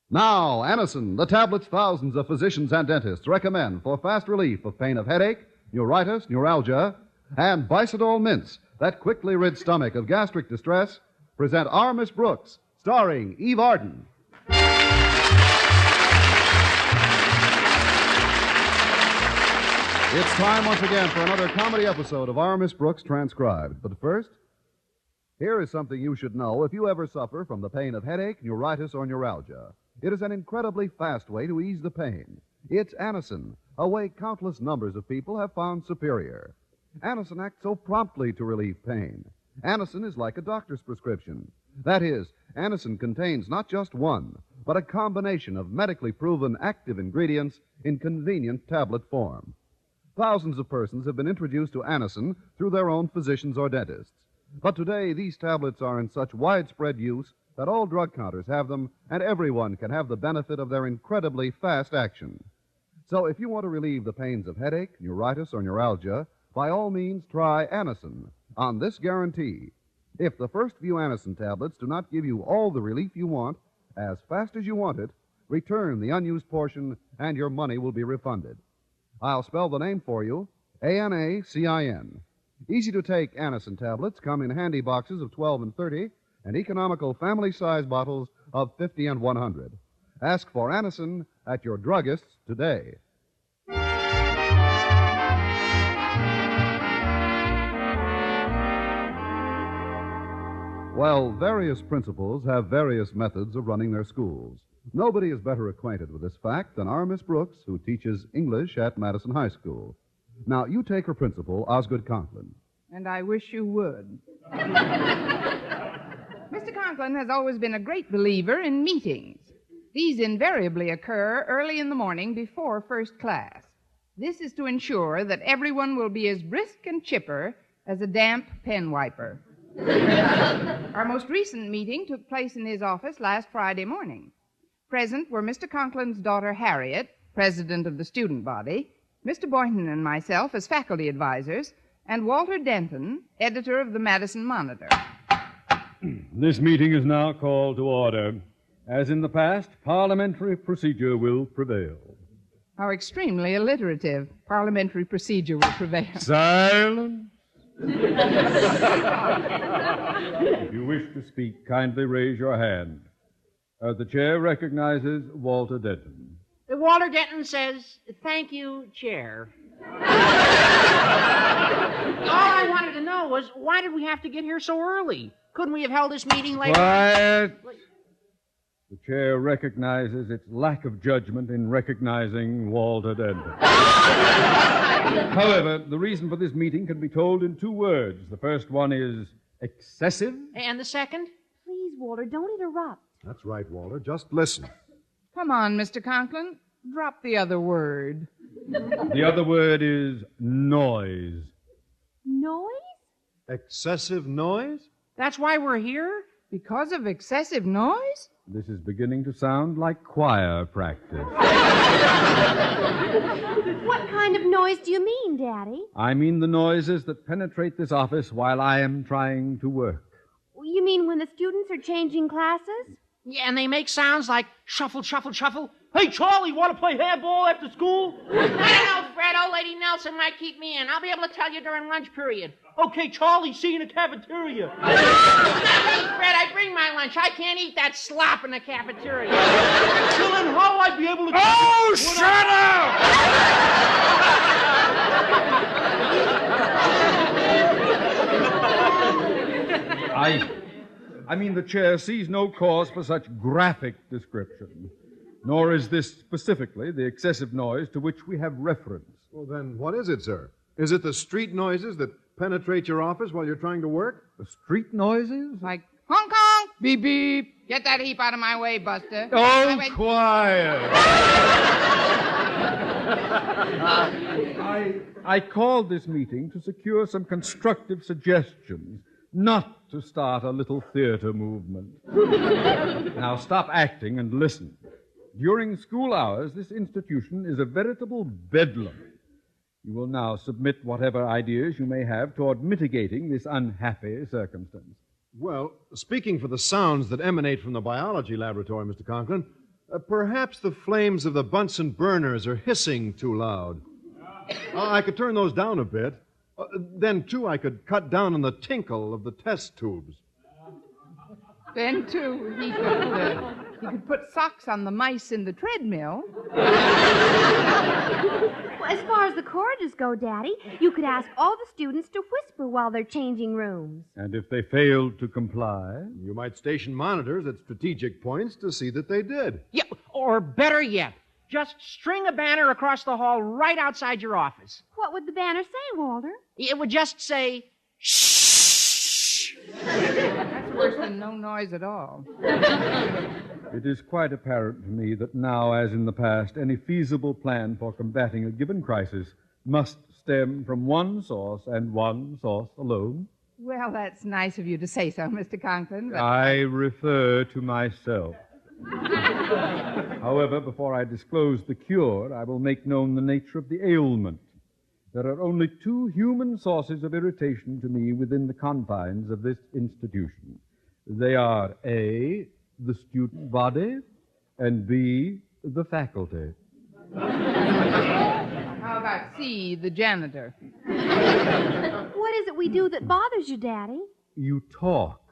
Now, Anacin, the tablets thousands of physicians and dentists recommend for fast relief of pain of headache, neuritis, neuralgia, and Bisol mints that quickly rid stomach of gastric distress, present Our Miss Brooks, starring Eve Arden. It's time once again for another comedy episode of Our Miss Brooks Transcribed. But first, here is something you should know if you ever suffer from the pain of headache, neuritis, or neuralgia. It is an incredibly fast way to ease the pain. It's Anacin, a way countless numbers of people have found superior. Anacin acts so promptly to relieve pain. Anacin is like a doctor's prescription. That is, Anacin contains not just one, but a combination of medically proven active ingredients in convenient tablet form. Thousands of persons have been introduced to Anacin through their own physicians or dentists. But today, these tablets are in such widespread use that all drug counters have them, and everyone can have the benefit of their incredibly fast action. So if you want to relieve the pains of headache, neuritis, or neuralgia, by all means try Anacin on this guarantee. If the first few Anacin tablets do not give you all the relief you want, as fast as you want it, return the unused portion and your money will be refunded. I'll spell the name for you, Anacin. Easy-to-take Anacin tablets come in handy boxes of 12 and 30 and economical family-size bottles of 50 and 100. Ask for Anacin at your druggist's today. Well, various principals have various methods of running their schools. Nobody is better acquainted with this fact than our Miss Brooks, who teaches English at Madison High School. Now, you take her principal, Osgood Conklin. And I wish you would. Mr. Conklin has always been a great believer in meetings. These invariably occur early in the morning before first class. This is to ensure that everyone will be as brisk and chipper as a damp pen wiper. Our most recent meeting took place in his office last Friday morning. Present were Mr. Conklin's daughter, Harriet, president of the student body, Mr. Boynton and myself as faculty advisors, and Walter Denton, editor of the Madison Monitor. This meeting is now called to order. As in the past, parliamentary procedure will prevail. How extremely alliterative. Parliamentary procedure will prevail. Silence. If you wish to speak, kindly raise your hand. The chair recognizes Walter Denton. Walter Denton says, "Thank you, Chair." All I wanted to know was, why did we have to get here so early? Couldn't we have held this meeting later? Quiet. The chair recognizes its lack of judgment in recognizing Walter Denton. However, the reason for this meeting can be told in two words. The first one is excessive. And the second? Please, Walter, don't interrupt. That's right, Walter. Just listen. Come on, Mr. Conklin. Drop the other word. The other word is noise. Noise? Excessive noise? That's why we're here? Because of excessive noise? This is beginning to sound like choir practice. What kind of noise do you mean, Daddy? I mean the noises that penetrate this office while I am trying to work. You mean when the students are changing classes? Yeah, and they make sounds like shuffle, shuffle, shuffle. Hey, Charlie, want to play handball after school? I don't know, Fred. Old Lady Nelson might keep me in. I'll be able to tell you during lunch period. Okay, Charlie, see you in the cafeteria. Hey, Fred, I bring my lunch. I can't eat that slop in the cafeteria. Well, then how I'd be able to... Oh, shut up! I mean, the chair sees no cause for such graphic description, nor is this specifically the excessive noise to which we have reference. Well, then, what is it, sir? Is it the street noises that penetrate your office while you're trying to work? The street noises? Like honk honk, beep beep. Get that heap out of my way, Buster. Oh, quiet. I called this meeting to secure some constructive suggestions, not to start a little theater movement. Now stop acting and listen. During school hours, this institution is a veritable bedlam. You will now submit whatever ideas you may have toward mitigating this unhappy circumstance. Well, speaking for the sounds that emanate from the biology laboratory, Mr. Conklin, Perhaps the flames of the Bunsen burners are hissing too loud. I could turn those down a bit. Then, too, I could cut down on the tinkle of the test tubes. Then, too, he could put socks on the mice in the treadmill. Well, as far as the corridors go, Daddy, you could ask all the students to whisper while they're changing rooms. And if they failed to comply? You might station monitors at strategic points to see that they did. Yeah, or better yet, just string a banner across the hall right outside your office. What would the banner say, Walter? It would just say, shh. That's worse than no noise at all. It is quite apparent to me that now, as in the past, any feasible plan for combating a given crisis must stem from one source and one source alone. Well, that's nice of you to say so, Mr. Conklin, but... I refer to myself. However, before I disclose the cure, I will make known the nature of the ailment. There are only two human sources of irritation to me within the confines of this institution. They are A, the student body, and B, the faculty. How about C, the janitor? What is it we do that bothers you, Daddy? You talk.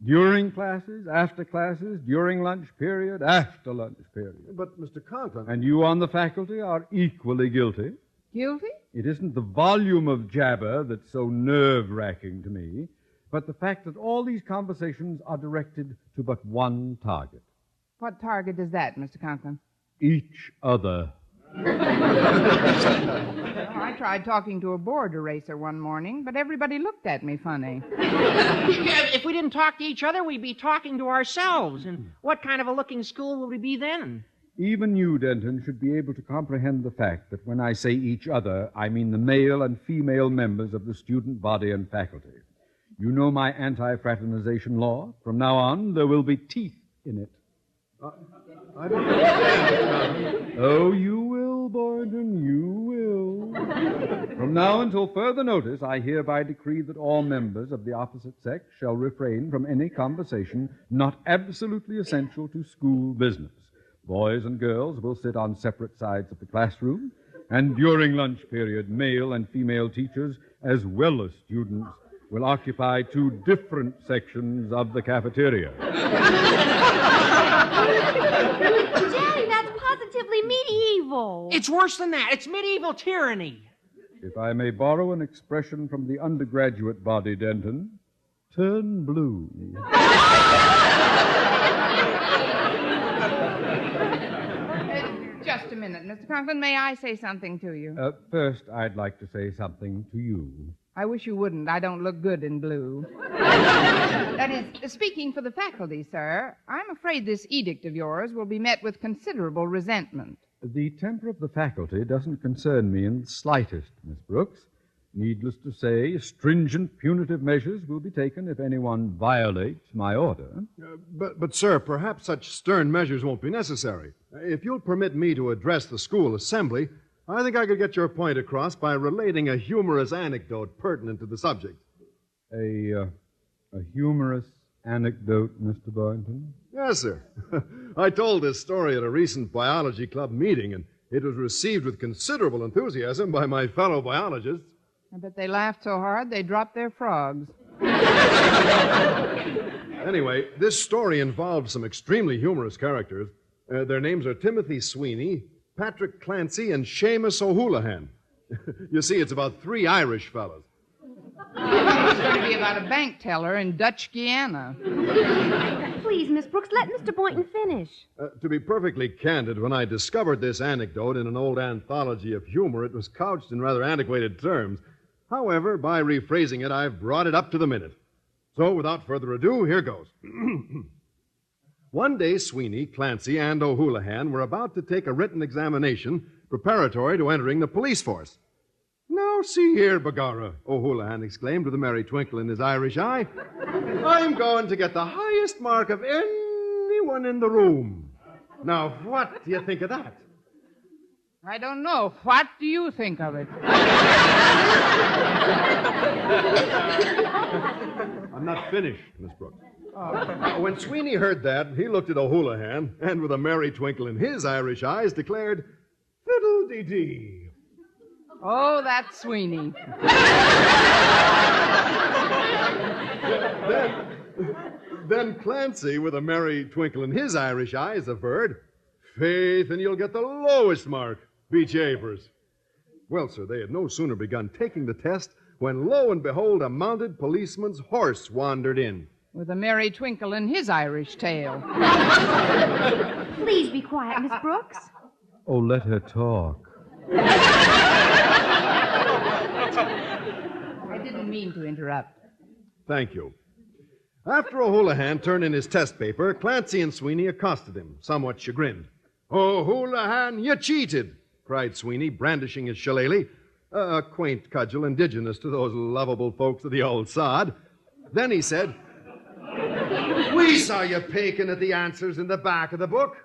During classes, after classes, during lunch period, after lunch period. But, Mr. Conklin... And you on the faculty are equally guilty. Guilty? It isn't the volume of jabber that's so nerve-wracking to me, but the fact that all these conversations are directed to but one target. What target is that, Mr. Conklin? Each other. I tried talking to a board eraser one morning, but everybody looked at me funny. If we didn't talk to each other, we'd be talking to ourselves. And what kind of a looking school would we be then? Even you, Denton, should be able to comprehend the fact that when I say each other, I mean the male and female members of the student body and faculty. You know my anti-fraternization law. From now on, there will be teeth in it. I don't understand. Oh, you will, Boynton, you will. From now until further notice, I hereby decree that all members of the opposite sex shall refrain from any conversation not absolutely essential to school business. Boys and girls will sit on separate sides of the classroom, and during lunch period, male and female teachers, as well as students, will occupy two different sections of the cafeteria. Daddy, that's positively medieval. It's worse than that. It's medieval tyranny. If I may borrow an expression from the undergraduate body, Denton, turn blue. Just a minute, Mr. Conklin. May I say something to you? First, I'd like to say something to you. I wish you wouldn't. I don't look good in blue. That is, speaking for the faculty, sir, I'm afraid this edict of yours will be met with considerable resentment. The temper of the faculty doesn't concern me in the slightest, Miss Brooks. Needless to say, stringent punitive measures will be taken if anyone violates my order. But, sir, perhaps such stern measures won't be necessary. If you'll permit me to address the school assembly, I think I could get your point across by relating a humorous anecdote pertinent to the subject. A humorous anecdote, Mr. Boynton? Yes, sir. I told this story at a recent biology club meeting, and it was received with considerable enthusiasm by my fellow biologists. I bet they laughed so hard they dropped their frogs. Anyway, this story involved some extremely humorous characters. Their names are Timothy Sweeney, Patrick Clancy, and Seamus O'Houlihan. You see, it's about three Irish fellows. It's going to be about a bank teller in Dutch Guiana. Please, Miss Brooks, let Mr. Boynton finish. To be perfectly candid, when I discovered this anecdote in an old anthology of humor, it was couched in rather antiquated terms. However, by rephrasing it, I've brought it up to the minute. So, without further ado, here goes. One day, Sweeney, Clancy, and O'Houlihan were about to take a written examination preparatory to entering the police force. Now, see here, Begorra, O'Houlihan exclaimed with a merry twinkle in his Irish eye. I'm going to get the highest mark of anyone in the room. Now, what do you think of that? I don't know. What do you think of it? I'm not finished, Miss Brooks. When Sweeney heard that, he looked at O'Houlihan and, with a merry twinkle in his Irish eyes, declared, "Fiddle-dee-dee." Oh, that's Sweeney. Then Clancy, with a merry twinkle in his Irish eyes, averred, "Faith, and you'll get the lowest mark. Be japers." Well, sir, they had no sooner begun taking the test when, lo and behold, a mounted policeman's horse wandered in. With a merry twinkle in his Irish tail. Please be quiet, Miss Brooks. Oh, let her talk. I didn't mean to interrupt. Thank you. After O'Houlihan turned in his test paper, Clancy and Sweeney accosted him, somewhat chagrined. "O'Houlihan, you cheated!" cried Sweeney, brandishing his shillelagh, a quaint cudgel indigenous to those lovable folks of the old sod. Then he said, "We saw you peeking at the answers in the back of the book."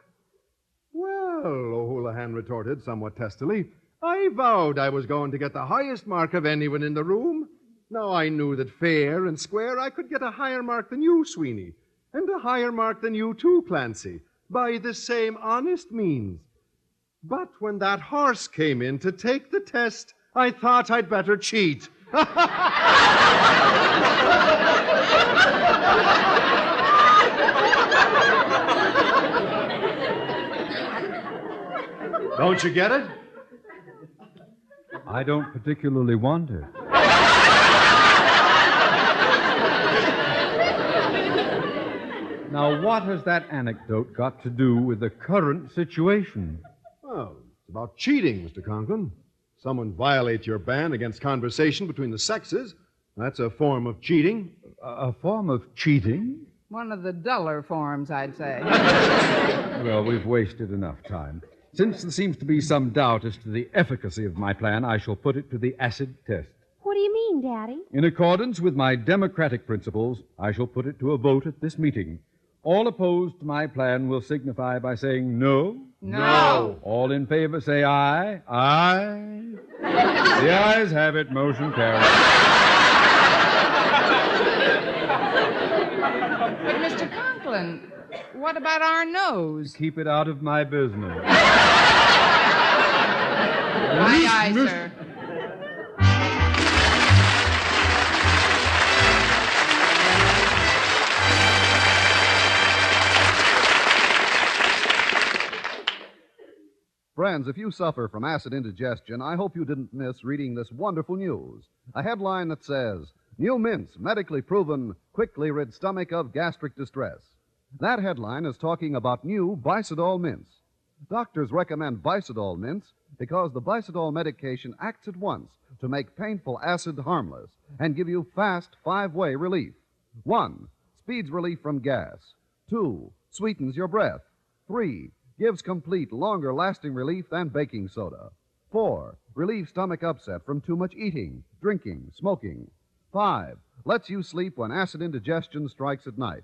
"Well," O'Houlihan retorted somewhat testily, "I vowed I was going to get the highest mark of anyone in the room. Now, I knew that fair and square I could get a higher mark than you, Sweeney, and a higher mark than you too, Clancy, by the same honest means. But when that horse came in to take the test, I thought I'd better cheat." Don't you get it? I don't particularly want it. Now, what has that anecdote got to do with the current situation? Well, it's about cheating, Mr. Conklin. Someone violates your ban against conversation between the sexes. That's a form of cheating. A form of cheating? One of the duller forms, I'd say. Well, we've wasted enough time. Since there seems to be some doubt as to the efficacy of my plan, I shall put it to the acid test. What do you mean, Daddy? In accordance with my democratic principles, I shall put it to a vote at this meeting. All opposed to my plan will signify by saying no. No. All in favor say aye. Aye. The ayes have it. Motion carried. But, Mr. Conklin, what about our nose? Keep it out of my business. Aye, aye, sir. Friends, if you suffer from acid indigestion, I hope you didn't miss reading this wonderful news. A headline that says, "New mints, medically proven, quickly rid stomach of gastric distress." That headline is talking about new Bisol mints. Doctors recommend Bisol mints because the Bisol medication acts at once to make painful acid harmless and give you fast 5-way relief. 1. Speeds relief from gas. 2. Sweetens your breath. 3. Gives complete, longer-lasting relief than baking soda. 4. Relieves stomach upset from too much eating, drinking, smoking. 5. Lets you sleep when acid indigestion strikes at night.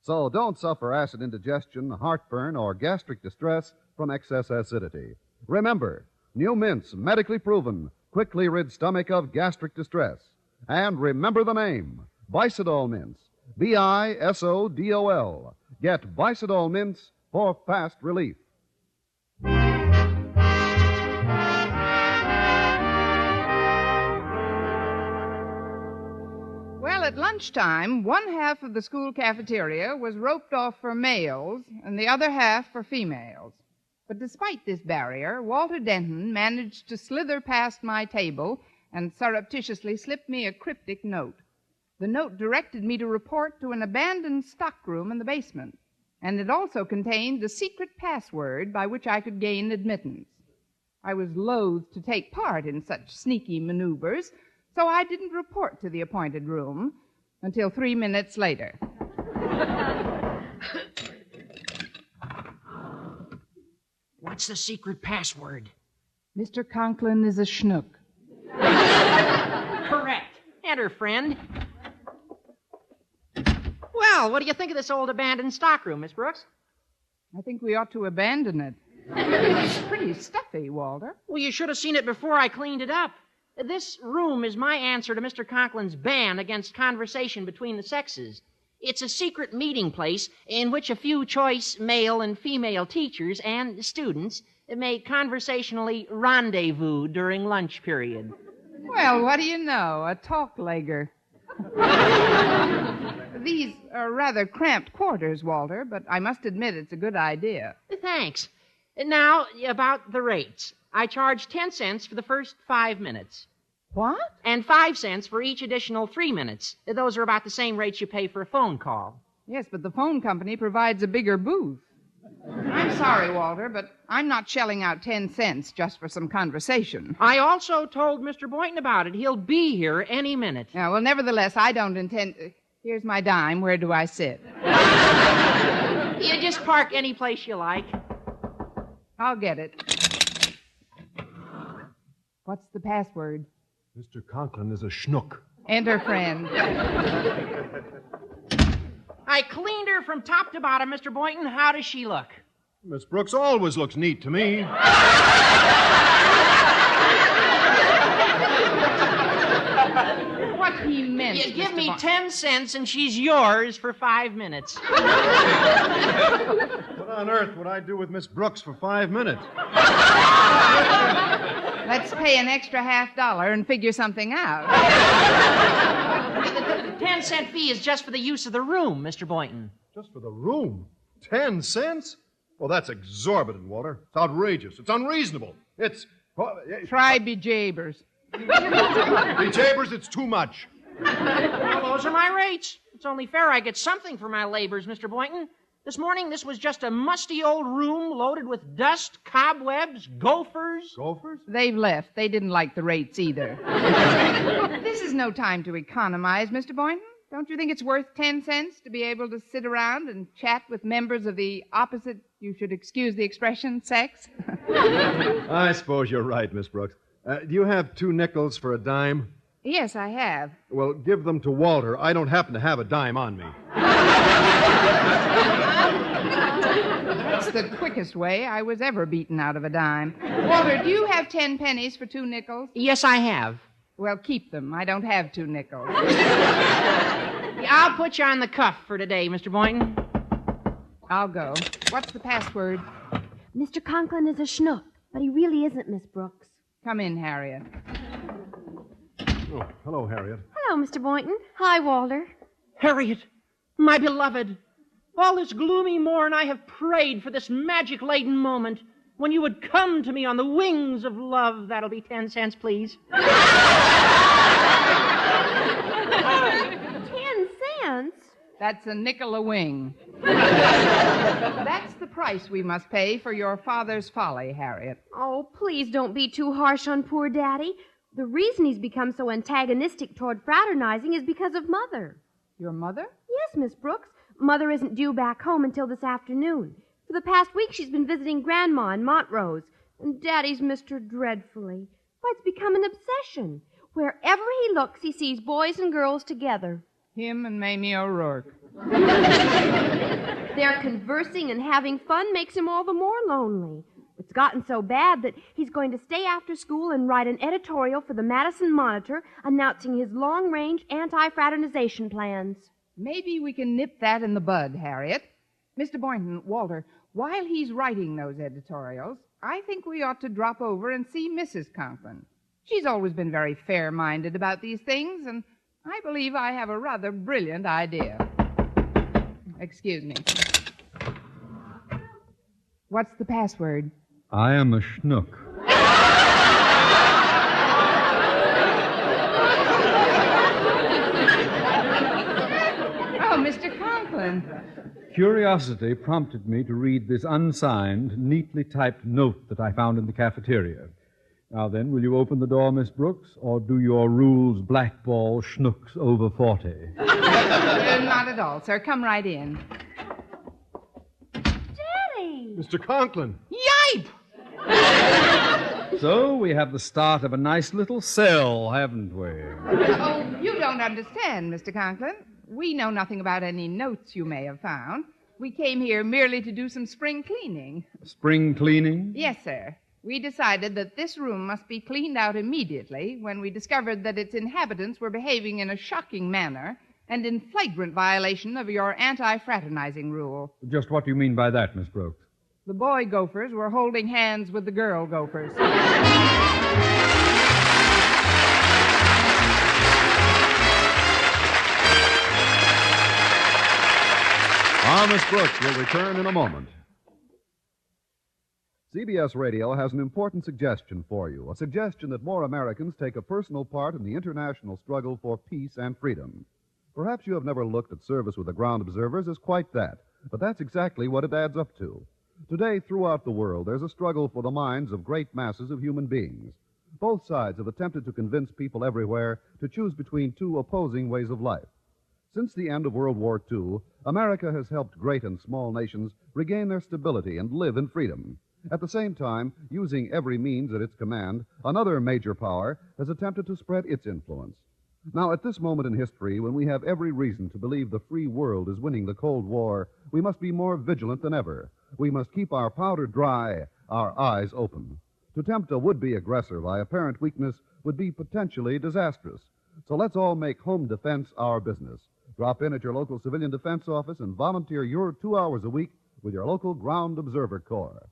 So don't suffer acid indigestion, heartburn, or gastric distress from excess acidity. Remember, new mints, medically proven, quickly rid stomach of gastric distress. And remember the name, Bisol mints. Bisodol. Get Bisol mints for fast relief. Well, at lunchtime, one half of the school cafeteria was roped off for males and the other half for females. But despite this barrier, Walter Denton managed to slither past my table and surreptitiously slipped me a cryptic note. The note directed me to report to an abandoned stockroom in the basement, and it also contained the secret password by which I could gain admittance. I was loath to take part in such sneaky maneuvers, so I didn't report to the appointed room until 3 minutes later. What's the secret password? Mr. Conklin is a schnook. Correct. Enter, friend. Well, what do you think of this old abandoned stockroom, Miss Brooks? I think we ought to abandon it. It's pretty stuffy, Walter. Well, you should have seen it before I cleaned it up. This room is my answer to Mr. Conklin's ban against conversation between the sexes. It's a secret meeting place in which a few choice male and female teachers and students may conversationally rendezvous during lunch period. Well, what do you know? A talk-legger. These are rather cramped quarters, Walter, but I must admit it's a good idea. Thanks. Now, about the rates. I charge 10 cents for the first 5 minutes. What? And 5 cents for each additional 3 minutes. Those are about the same rates you pay for a phone call. Yes, but the phone company provides a bigger booth. I'm sorry, Walter, but I'm not shelling out 10 cents just for some conversation. I also told Mr. Boynton about it. He'll be here any minute. Yeah, well, nevertheless, I don't intend... Here's my dime. Where do I sit? You just park any place you like. I'll get it. What's the password? Mr. Conklin is a schnook. Enter friend. I cleaned her from top to bottom, Mr. Boynton. How does she look? Miss Brooks always looks neat to me. What he meant, You give Mr. me Boynton. 10 cents and she's yours for 5 minutes. What on earth would I do with Miss Brooks for 5 minutes? Let's pay an extra $50 and figure something out. The 10-cent fee is just for the use of the room, Mr. Boynton. Just for the room? 10 cents? Well, that's exorbitant, Walter. It's outrageous. It's unreasonable. It's... Try bejabers. The Chambers, it's too much. Well, those are my rates. It's only fair I get something for my labors, Mr. Boynton. This morning, this was just a musty old room loaded with dust, cobwebs, gophers. Gophers? They've left. They didn't like the rates either. This is no time to economize, Mr. Boynton. Don't you think it's worth 10 cents to be able to sit around and chat with members of the opposite, you should excuse the expression, sex? I suppose you're right, Miss Brooks. Do you have 2 nickels for a dime? Yes, I have. Well, give them to Walter. I don't happen to have a dime on me. That's the quickest way I was ever beaten out of a dime. Walter, do you have 10 pennies for 2 nickels? Yes, I have. Well, keep them. I don't have 2 nickels. I'll put you on the cuff for today, Mr. Boynton. I'll go. What's the password? Mr. Conklin is a schnook, but he really isn't, Miss Brooks. Come in, Harriet. Oh, hello, Harriet. Hello, Mr. Boynton. Hi, Walter. Harriet, my beloved, all this gloomy morn I have prayed for this magic-laden moment when you would come to me on the wings of love. That'll be 10 cents, please. 10 cents? That's a nickel a wing. That's the price we must pay for your father's folly, Harriet. Oh, please don't be too harsh on poor Daddy. The reason he's become so antagonistic toward fraternizing is because of Mother. Your mother? Yes, Miss Brooks. Mother isn't due back home until this afternoon. For the past week, she's been visiting Grandma in Montrose, and Daddy's missed her dreadfully. Why, it's become an obsession. Wherever he looks, he sees boys and girls together. Him and Mamie O'Rourke. Their conversing and having fun makes him all the more lonely. It's gotten so bad that he's going to stay after school and write an editorial for the Madison Monitor announcing his long-range anti-fraternization plans. Maybe we can nip that in the bud, Harriet. Mr. Boynton, Walter, while he's writing those editorials, I think we ought to drop over and see Mrs. Conklin. She's always been very fair-minded about these things, and I believe I have a rather brilliant idea. Excuse me. What's the password? I am a schnook. Oh, Mr. Conklin. Curiosity prompted me to read this unsigned, neatly typed note that I found in the cafeteria. Now then, will you open the door, Miss Brooks, or do your rules blackball schnooks over 40? Not at all, sir. Come right in. Daddy! Mr. Conklin. Yipe! So we have the start of a nice little cell, haven't we? Oh, you don't understand, Mr. Conklin. We know nothing about any notes you may have found. We came here merely to do some spring cleaning. Spring cleaning? Yes, sir. We decided that this room must be cleaned out immediately when we discovered that its inhabitants were behaving in a shocking manner and in flagrant violation of your anti-fraternizing rule. Just what do you mean by that, Miss Brooks? The boy gophers were holding hands with the girl gophers. Our Miss Brooks will return in a moment. CBS Radio has an important suggestion for you, a suggestion that more Americans take a personal part in the international struggle for peace and freedom. Perhaps you have never looked at service with the ground observers as quite that, but that's exactly what it adds up to. Today, throughout the world, there's a struggle for the minds of great masses of human beings. Both sides have attempted to convince people everywhere to choose between two opposing ways of life. Since the end of World War II, America has helped great and small nations regain their stability and live in freedom. At the same time, using every means at its command, another major power has attempted to spread its influence. Now, at this moment in history, when we have every reason to believe the free world is winning the Cold War, we must be more vigilant than ever. We must keep our powder dry, our eyes open. To tempt a would-be aggressor by apparent weakness would be potentially disastrous. So let's all make home defense our business. Drop in at your local civilian defense office and volunteer your 2 hours a week with your local Ground Observer Corps.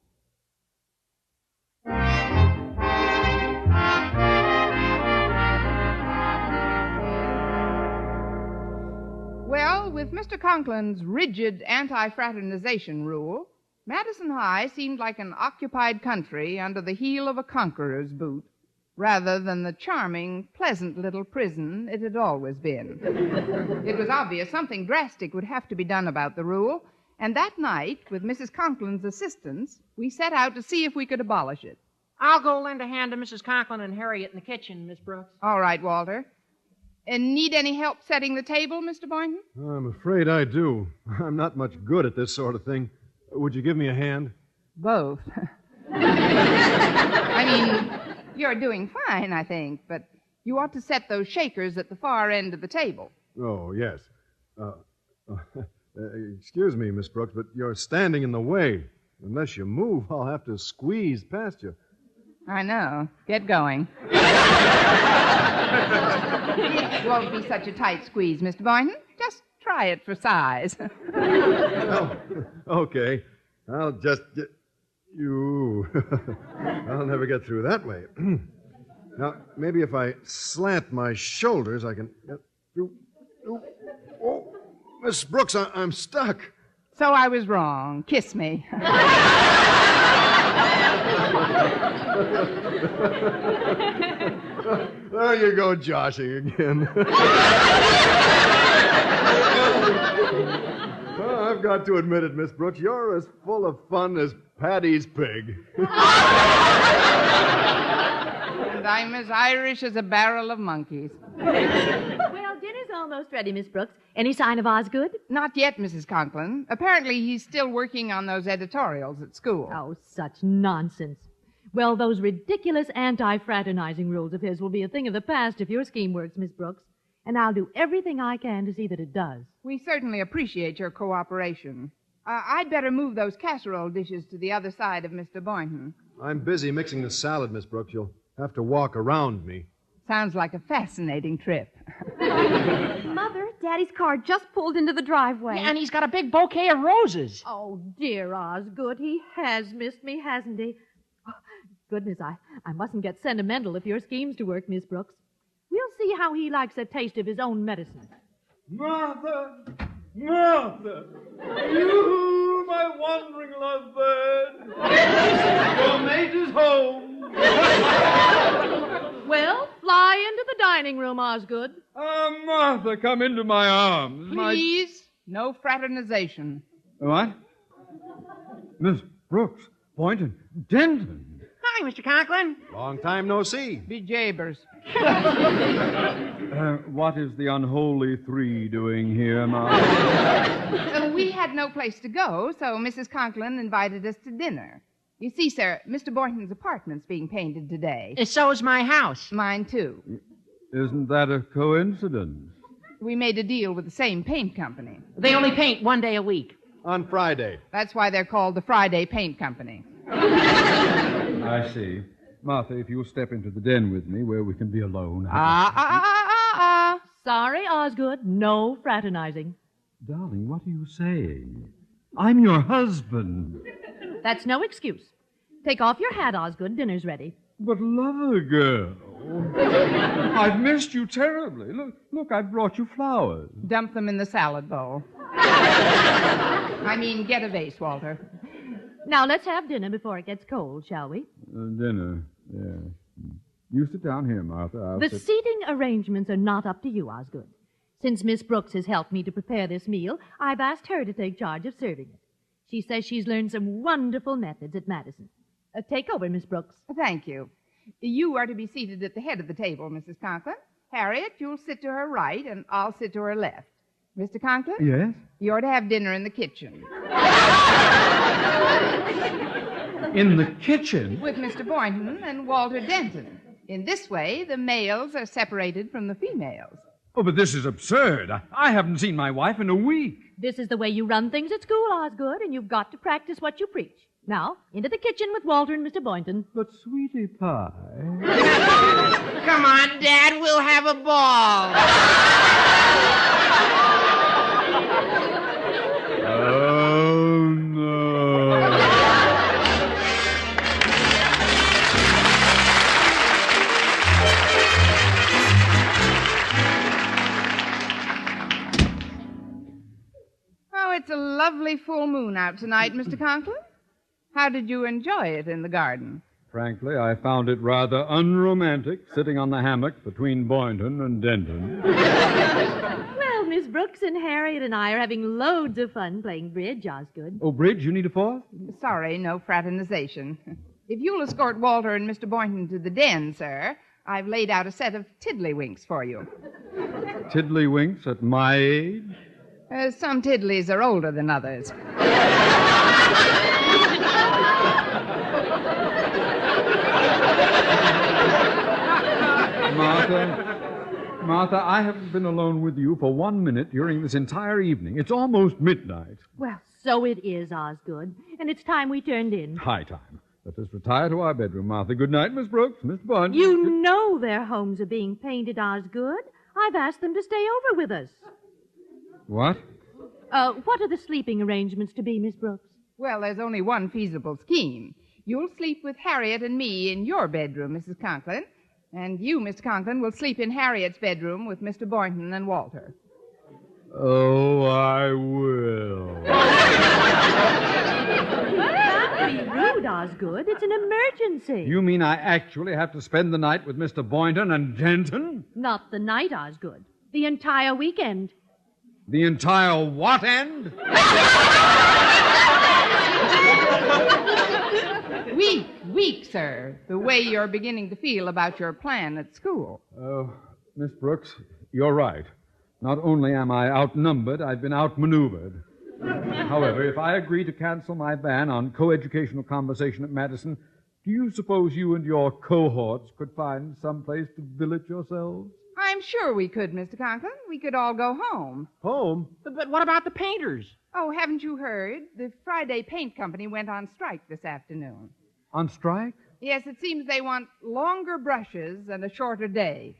Well, with Mr. Conklin's rigid anti-fraternization rule, Madison High seemed like an occupied country under the heel of a conqueror's boot, rather than the charming, pleasant little prison it had always been. It was obvious something drastic would have to be done about the rule, and that night, with Mrs. Conklin's assistance, we set out to see if we could abolish it. I'll go lend a hand to Mrs. Conklin and Harriet in the kitchen, Miss Brooks. All right, Walter. And need any help setting the table, Mr. Boynton? I'm afraid I do. I'm not much good at this sort of thing. Would you give me a hand? Both. I mean, you're doing fine, I think, but you ought to set those shakers at the far end of the table. Oh, yes. Excuse me, Miss Brooks, but you're standing in the way. Unless you move, I'll have to squeeze past you. I know. Get going. It won't be such a tight squeeze, Mr. Boynton. Just try it for size. Oh, okay. I'll just get you. I'll never get through that way. Now, maybe if I slant my shoulders, I can get through. Oh, Miss Brooks, I'm stuck. So I was wrong. Kiss me. There you go, joshing again. Well, I've got to admit it, Miss Brooks. You're as full of fun as Paddy's pig. And I'm as Irish as a barrel of monkeys. Well, dinner's almost ready, Miss Brooks. Any sign of Osgood? Not yet, Mrs. Conklin. Apparently, he's still working on those editorials at school. Oh, such nonsense. Well, those ridiculous anti-fraternizing rules of his will be a thing of the past if your scheme works, Miss Brooks. And I'll do everything I can to see that it does. We certainly appreciate your cooperation. I'd better move those casserole dishes to the other side of Mr. Boynton. I'm busy mixing the salad, Miss Brooks. You'll have to walk around me. Sounds like a fascinating trip. Mother, Daddy's car just pulled into the driveway. Yeah, and he's got a big bouquet of roses. Oh, dear Osgood, he has missed me, hasn't he? Oh, goodness, I mustn't get sentimental if your scheme's to work, Miss Brooks. We'll see how he likes a taste of his own medicine. Martha! Martha! You, my wandering lovebird! Your mate is home! Well, fly into the dining room, Osgood. Martha, come into my arms. Please, no fraternization. What? Miss Brooks, Boynton, Denton. Hi, Mr. Conklin. Long time no see. Be jabers. What is the unholy three doing here, Martha? We had no place to go, so Mrs. Conklin invited us to dinner. You see, sir, Mr. Boynton's apartment's being painted today. So is my house. Mine, too. Isn't that a coincidence? We made a deal with the same paint company. They only paint one day a week. On Friday. That's why they're called the Friday Paint Company. I see. Martha, if you'll step into the den with me where we can be alone. Sorry, Osgood, no fraternizing. Darling, what are you saying? I'm your husband. That's no excuse. Take off your hat, Osgood. Dinner's ready. But, lover girl, I've missed you terribly. Look, I've brought you flowers. Dump them in the salad bowl. I mean, get a vase, Walter. Now, let's have dinner before it gets cold, shall we? Dinner, yes. You sit down here, Martha. The seating arrangements are not up to you, Osgood. Since Miss Brooks has helped me to prepare this meal, I've asked her to take charge of serving it. She says she's learned some wonderful methods at Madison. Take over, Miss Brooks. Thank you. You are to be seated at the head of the table, Mrs. Conklin. Harriet, you'll sit to her right, and I'll sit to her left. Mr. Conklin? Yes? You're to have dinner in the kitchen. In the kitchen? With Mr. Boynton and Walter Denton. In this way, the males are separated from the females. Oh, but this is absurd. I haven't seen my wife in a week. This is the way you run things at school, Osgood, and you've got to practice what you preach. Now, into the kitchen with Walter and Mr. Boynton. But, sweetie pie... Come on, Dad, we'll have a ball. Oh, no. Oh, it's a lovely full moon out tonight, Mr. Conklin. How did you enjoy it in the garden? Frankly, I found it rather unromantic sitting on the hammock between Boynton and Denton. Well, Miss Brooks and Harriet and I are having loads of fun playing bridge, Osgood. Oh, Bridge, you need a fourth? Sorry, no fraternization. If you'll escort Walter and Mr. Boynton to the den, sir, I've laid out a set of tiddlywinks for you. Tiddlywinks at my age? Some tiddlies are older than others. Martha, I haven't been alone with you for 1 minute during this entire evening. It's almost midnight. Well, so it is, Osgood. And it's time we turned in. High time. Let us retire to our bedroom, Martha. Good night, Miss Brooks, Miss Boynton. You know their homes are being painted, Osgood. I've asked them to stay over with us. What? What are the sleeping arrangements to be, Miss Brooks? Well, there's only one feasible scheme. You'll sleep with Harriet and me in your bedroom, Mrs. Conklin. And you, Mr. Conklin, will sleep in Harriet's bedroom with Mr. Boynton and Walter. Oh, I will. Don't be rude, Osgood. It's an emergency. You mean I actually have to spend the night with Mr. Boynton and Denton? Not the night, Osgood. The entire weekend. The entire what end? Weak, sir. The way you're beginning to feel about your plan at school. Oh, Miss Brooks, you're right. Not only am I outnumbered, I've been outmaneuvered. However, if I agree to cancel my ban on coeducational conversation at Madison, do you suppose you and your cohorts could find some place to billet yourselves? I'm sure we could, Mr. Conklin. We could all go home. Home? But what about the painters? Oh, haven't you heard? The Friday Paint Company went on strike this afternoon. On strike? Yes, it seems they want longer brushes and a shorter day.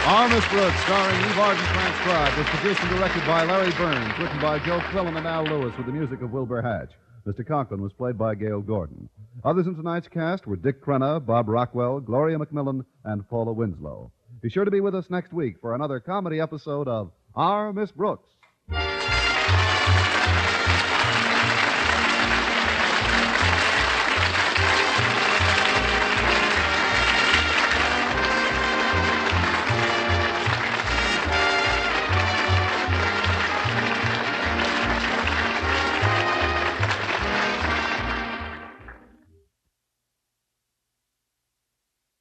Our Miss Brooks, starring Eve Arden, transcribed, was produced and directed by Larry Burns, written by Joe Quillen and Al Lewis, with the music of Wilbur Hatch. Mr. Conklin was played by Gail Gordon. Others in tonight's cast were Dick Crenna, Bob Rockwell, Gloria McMillan, and Paula Winslow. Be sure to be with us next week for another comedy episode of Our Miss Brooks.